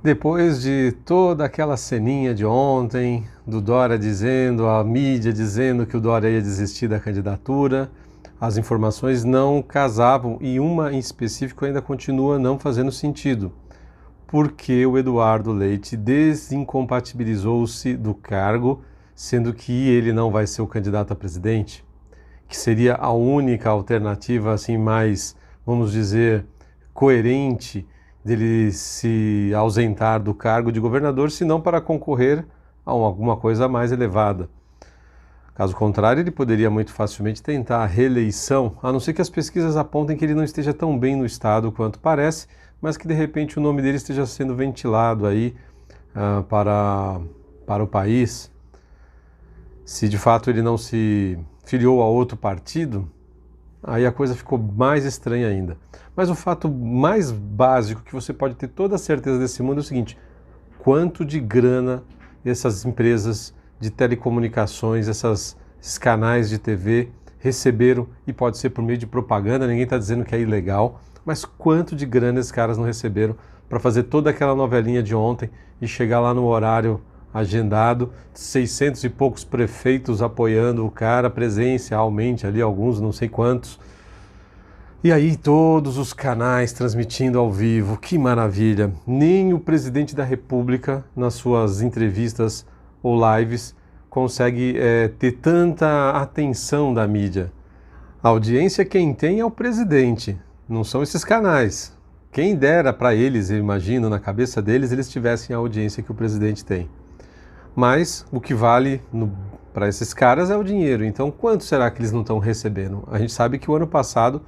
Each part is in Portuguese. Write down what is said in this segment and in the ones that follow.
Depois de toda aquela ceninha de ontem, do Dória dizendo, a mídia dizendo que o Dória ia desistir da candidatura, as informações não casavam e uma em específico ainda continua não fazendo sentido. Porque o Eduardo Leite desincompatibilizou-se do cargo, sendo que ele não vai ser o candidato a presidente, que seria a única alternativa assim mais, vamos dizer, coerente dele se ausentar do cargo de governador, se não para concorrer a alguma coisa mais elevada. Caso contrário, ele poderia muito facilmente tentar a reeleição, a não ser que as pesquisas apontem que ele não esteja tão bem no estado quanto parece, mas que de repente o nome dele esteja sendo ventilado aí para o país. Se de fato ele não se filiou a outro partido, aí a coisa ficou mais estranha ainda. Mas o fato mais básico que você pode ter toda a certeza desse mundo é o seguinte: quanto de grana essas empresas de telecomunicações, esses canais de TV receberam, e pode ser por meio de propaganda, ninguém está dizendo que é ilegal, mas quanto de grana esses caras não receberam para fazer toda aquela novelinha de ontem e chegar lá no horário agendado, 600 e poucos prefeitos apoiando o cara presencialmente ali, alguns não sei quantos. E aí todos os canais transmitindo ao vivo, que maravilha! Nem o presidente da República, nas suas entrevistas ou lives, consegue ter tanta atenção da mídia. A audiência quem tem é o presidente, não são esses canais. Quem dera para eles, eu imagino, na cabeça deles, eles tivessem a audiência que o presidente tem. Mas o que vale para esses caras é o dinheiro. Então, quanto será que eles não estão recebendo? A gente sabe que o ano passado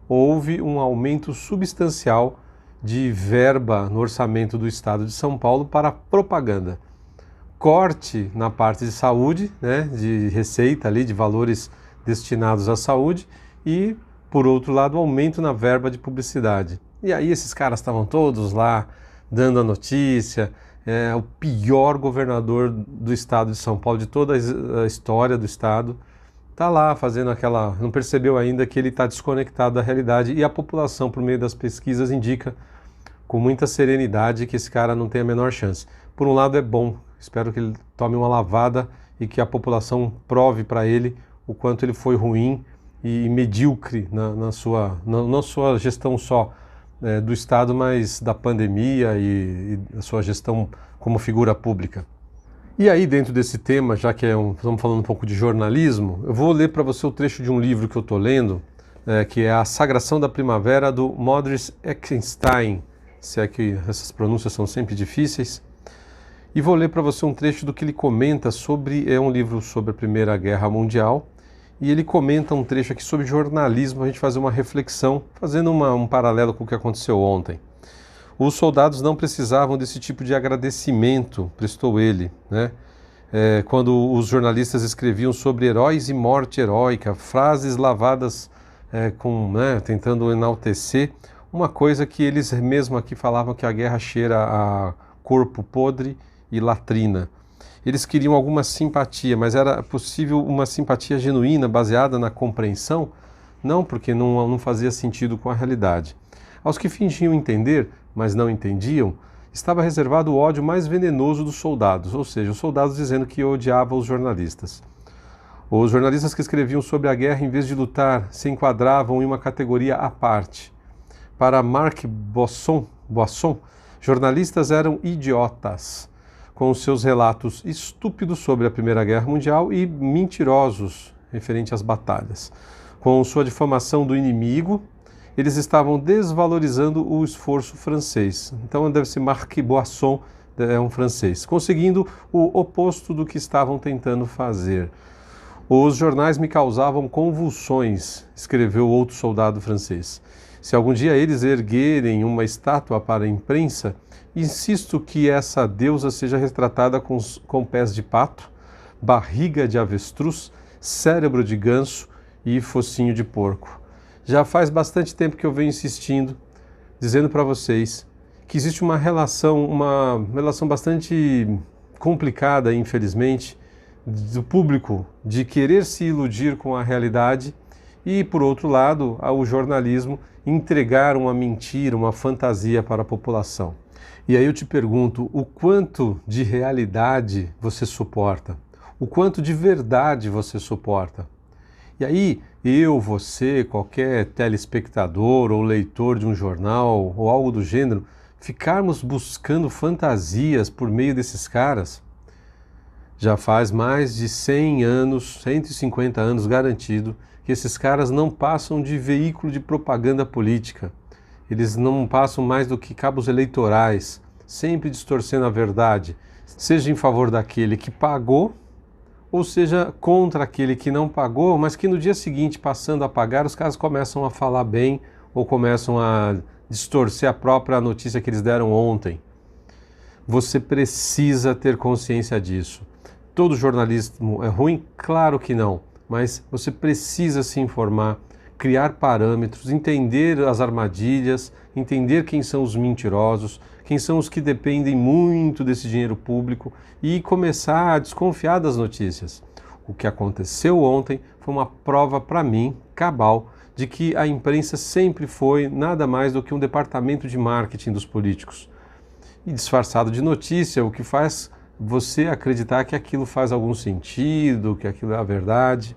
houve um aumento substancial de verba no orçamento do estado de São Paulo para propaganda. Corte na parte de saúde, né, de receita ali, de valores destinados à saúde, e, por outro lado, aumento na verba de publicidade. E aí esses caras estavam todos lá dando a notícia. O pior governador do estado de São Paulo, de toda a história do estado, está lá fazendo aquela... Não percebeu ainda que ele está desconectado da realidade, e a população, por meio das pesquisas, indica com muita serenidade que esse cara não tem a menor chance. Por um lado é bom, espero que ele tome uma lavada e que a população prove para ele o quanto ele foi ruim e medíocre na sua gestão só do Estado, mas da pandemia e a sua gestão como figura pública. E aí, dentro desse tema, já que estamos falando um pouco de jornalismo, eu vou ler para você o trecho de um livro que eu estou lendo, que é A Sagração da Primavera, do Modris Eckenstein, se é que essas pronúncias são sempre difíceis. E vou ler para você um trecho do que ele comenta sobre... É um livro sobre a Primeira Guerra Mundial, e ele comenta um trecho aqui sobre jornalismo, a gente fazer uma reflexão, fazendo um paralelo com o que aconteceu ontem. Os soldados não precisavam desse tipo de agradecimento, prestou ele, né? Quando os jornalistas escreviam sobre heróis e morte heróica, frases lavadas tentando enaltecer uma coisa que eles mesmo aqui falavam, que a guerra cheira a corpo podre e latrina. Eles queriam alguma simpatia, mas era possível uma simpatia genuína, baseada na compreensão? Não, porque não fazia sentido com a realidade. Aos que fingiam entender, mas não entendiam, estava reservado o ódio mais venenoso dos soldados, ou seja, os soldados dizendo que odiavam os jornalistas. Os jornalistas que escreviam sobre a guerra, em vez de lutar, se enquadravam em uma categoria à parte. Para Marc Boisson, jornalistas eram idiotas, com os seus relatos estúpidos sobre a Primeira Guerra Mundial e mentirosos referente às batalhas. Com sua difamação do inimigo, eles estavam desvalorizando o esforço francês. Então deve ser Marc Boisson, é um francês, conseguindo o oposto do que estavam tentando fazer. Os jornais me causavam convulsões, escreveu outro soldado francês. Se algum dia eles erguerem uma estátua para a imprensa, insisto que essa deusa seja retratada com pés de pato, barriga de avestruz, cérebro de ganso e focinho de porco. Já faz bastante tempo que eu venho insistindo, dizendo para vocês que existe uma relação bastante complicada, infelizmente, do público de querer se iludir com a realidade e, por outro lado, o jornalismo entregar uma mentira, uma fantasia para a população. E aí eu te pergunto, o quanto de realidade você suporta? O quanto de verdade você suporta? E aí, eu, você, qualquer telespectador ou leitor de um jornal ou algo do gênero, ficarmos buscando fantasias por meio desses caras, já faz mais de 100 anos, 150 anos garantido, que esses caras não passam de veículo de propaganda política. Eles não passam mais do que cabos eleitorais, sempre distorcendo a verdade, seja em favor daquele que pagou, ou seja contra aquele que não pagou, mas que no dia seguinte, passando a pagar, os caras começam a falar bem ou começam a distorcer a própria notícia que eles deram ontem. Você precisa ter consciência disso. Todo jornalismo é ruim? Claro que não, mas você precisa se informar, criar parâmetros, entender as armadilhas, entender quem são os mentirosos, quem são os que dependem muito desse dinheiro público e começar a desconfiar das notícias. O que aconteceu ontem foi uma prova para mim, cabal, de que a imprensa sempre foi nada mais do que um departamento de marketing dos políticos. E disfarçado de notícia, o que faz você acreditar que aquilo faz algum sentido, que aquilo é a verdade.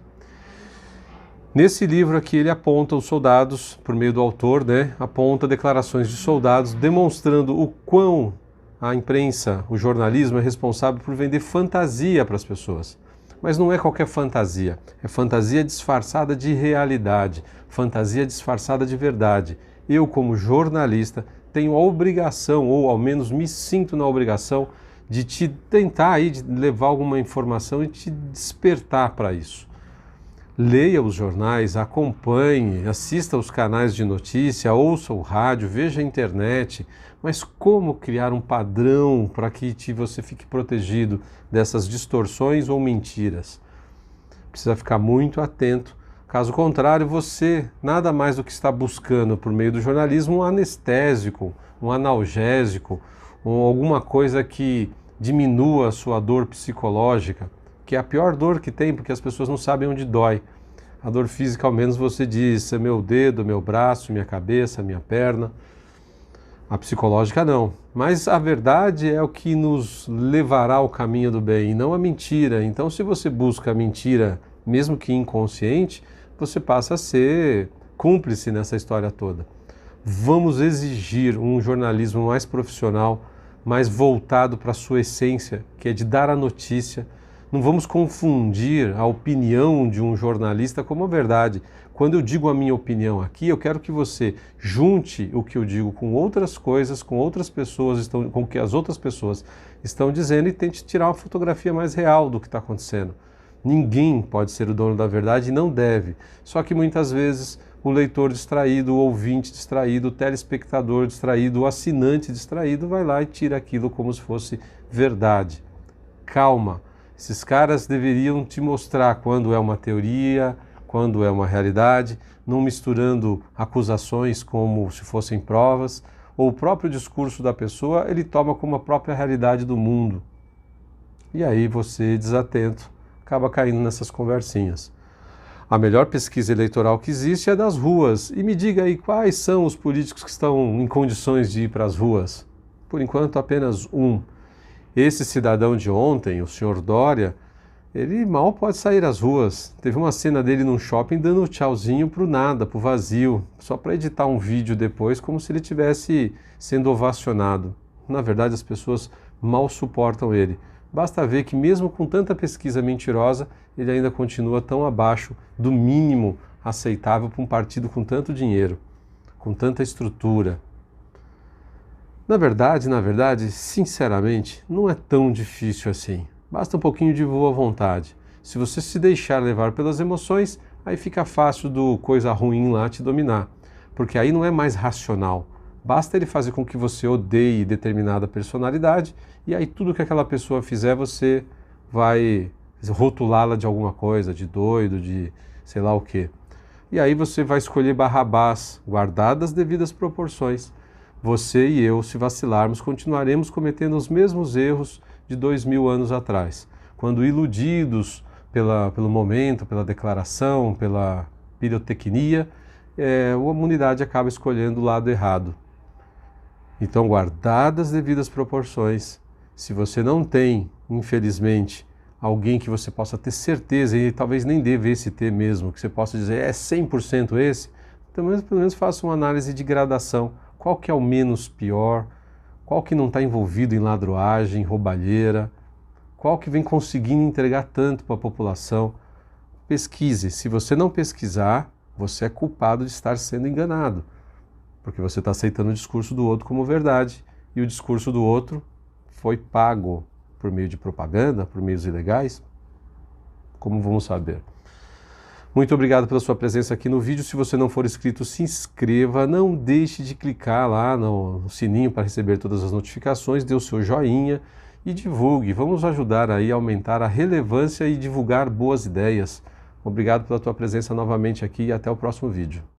Nesse livro aqui ele aponta os soldados, por meio do autor, aponta declarações de soldados demonstrando o quão a imprensa, o jornalismo é responsável por vender fantasia para as pessoas. Mas não é qualquer fantasia, é fantasia disfarçada de realidade, fantasia disfarçada de verdade. Eu, como jornalista, tenho a obrigação, ou ao menos me sinto na obrigação, de te tentar aí, de levar alguma informação e te despertar para isso. Leia os jornais, acompanhe, assista aos canais de notícia, ouça o rádio, veja a internet, mas como criar um padrão para que você fique protegido dessas distorções ou mentiras? Precisa ficar muito atento. Caso contrário, você nada mais do que está buscando por meio do jornalismo um anestésico, um analgésico, ou alguma coisa que diminua a sua dor psicológica, que é a pior dor que tem, porque as pessoas não sabem onde dói. A dor física, ao menos você diz, é meu dedo, meu braço, minha cabeça, minha perna. A psicológica não. Mas a verdade é o que nos levará ao caminho do bem, e não a mentira. Então, se você busca a mentira, mesmo que inconsciente, você passa a ser cúmplice nessa história toda. Vamos exigir um jornalismo mais profissional, mais voltado para a sua essência, que é de dar a notícia. Não vamos confundir a opinião de um jornalista com a verdade. Quando eu digo a minha opinião aqui, eu quero que você junte o que eu digo com outras coisas, com outras pessoas, com o que as outras pessoas estão dizendo e tente tirar uma fotografia mais real do que está acontecendo. Ninguém pode ser o dono da verdade e não deve. Só que muitas vezes o leitor distraído, o ouvinte distraído, o telespectador distraído, o assinante distraído vai lá e tira aquilo como se fosse verdade. Calma. Esses caras deveriam te mostrar quando é uma teoria, quando é uma realidade, não misturando acusações como se fossem provas, ou o próprio discurso da pessoa ele toma como a própria realidade do mundo. E aí você, desatento, acaba caindo nessas conversinhas. A melhor pesquisa eleitoral que existe é das ruas. E me diga aí quais são os políticos que estão em condições de ir para as ruas. Por enquanto, apenas um. Esse cidadão de ontem, o senhor Dória, ele mal pode sair às ruas. Teve uma cena dele num shopping dando tchauzinho pro nada, pro vazio, só para editar um vídeo depois como se ele estivesse sendo ovacionado. Na verdade, as pessoas mal suportam ele. Basta ver que mesmo com tanta pesquisa mentirosa, ele ainda continua tão abaixo do mínimo aceitável para um partido com tanto dinheiro, com tanta estrutura. Na verdade, sinceramente, não é tão difícil assim. Basta um pouquinho de boa vontade. Se você se deixar levar pelas emoções, aí fica fácil do coisa ruim lá te dominar. Porque aí não é mais racional. Basta ele fazer com que você odeie determinada personalidade e aí tudo que aquela pessoa fizer você vai rotulá-la de alguma coisa, de doido, de sei lá o quê. E aí você vai escolher Barrabás, guardadas as devidas proporções. Você e eu, se vacilarmos, continuaremos cometendo os mesmos erros de 2000 anos atrás, quando iludidos pelo momento, pela declaração, pela pirotecnia, a humanidade acaba escolhendo o lado errado. Então, guardadas as devidas proporções, se você não tem, infelizmente, alguém que você possa ter certeza, e talvez nem devesse ter mesmo, que você possa dizer é 100% esse, então pelo menos faça uma análise de gradação. Qual que é o menos pior? Qual que não está envolvido em ladroagem, roubalheira? Qual que vem conseguindo entregar tanto para a população? Pesquise. Se você não pesquisar, você é culpado de estar sendo enganado, porque você está aceitando o discurso do outro como verdade, e o discurso do outro foi pago por meio de propaganda, por meios ilegais. Como vamos saber? Muito obrigado pela sua presença aqui no vídeo. Se você não for inscrito, se inscreva. Não deixe de clicar lá no sininho para receber todas as notificações. Dê o seu joinha e divulgue. Vamos ajudar aí a aumentar a relevância e divulgar boas ideias. Obrigado pela tua presença novamente aqui e até o próximo vídeo.